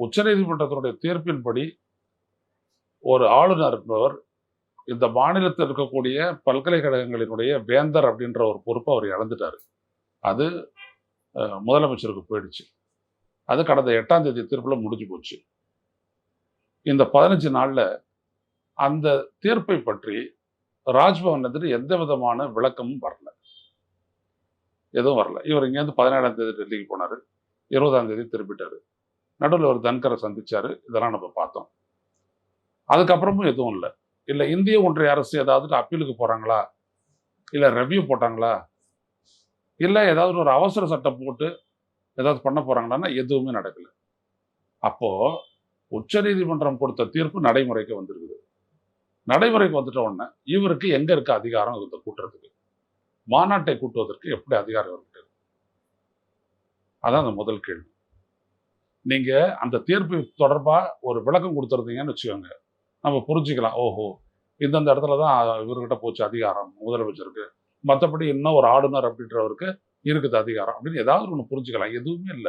உச்சநீதிமன்றத்தினுடைய தீர்ப்பின்படி ஒரு ஆளுநர் என்பவர் இந்த மாநிலத்தில் இருக்கக்கூடிய பல்கலைக்கழகங்களினுடைய வேந்தர் அப்படின்ற ஒரு பொறுப்பை அவர் இழந்துட்டாரு. அது முதலமைச்சருக்கு போயிடுச்சு. அது கடந்த 8ஆம் தேதி தீர்ப்புல முடிஞ்சு போச்சு. இந்த 15 நாள்ல அந்த தீர்ப்பை பற்றி ராஜ்பவன்ல எந்த விதமான விளக்கமும் வரல. எதுவும் வரல. இவர் இங்கேருந்து 17ஆம் தேதி டெல்லிக்கு போனாரு. 20ஆம் தேதி திரும்பிட்டாரு. நடுவுல ஒரு தன்கரை சந்திச்சாரு. இதெல்லாம் நம்ம பார்த்தோம். அதுக்கப்புறமும் எதுவும் இல்ல. இல்ல இந்திய ஒன்றிய அரசு ஏதாவது அப்பீலுக்கு போறாங்களா? இல்ல ரெவ்யூ போட்டாங்களா? இல்ல ஏதாவது ஒரு அவசர சட்டம் போட்டு ஏதாவது பண்ண போறாங்களான்னா எதுவுமே நடக்கல. அப்போ உச்சநீதிமன்றம் கொடுத்த தீர்ப்பு நடைமுறைக்கு வந்திருக்குது. நடைமுறைக்கு வந்துட்ட உடனே இவருக்கு எங்க இருக்கு அதிகாரம் இத கூட்டுறதுக்கு? மாநாட்டை கூட்டுவதற்கு எப்படி அதிகாரம் இருக்கு? அதான் அந்த முதல் கேள்வி. நீங்க அந்த தீர்ப்பு தொடர்பா ஒரு விளக்கம் குடுத்திருந்தீங்கன்னு வச்சுக்கோங்க. நம்ம புரிஞ்சுக்கலாம். ஓஹோ! இந்தந்த இடத்துல தான் இவர்கிட்ட போச்சு அதிகாரம் முதலமைச்சருக்கு. மத்தபடி இன்னும் ஒரு ஆளுநர் அப்படின்றவருக்கு இருக்குது அதிகாரம் அப்படின்னு ஏதாவது ஒண்ணு புரிஞ்சுக்கலாம். எதுவுமே இல்ல.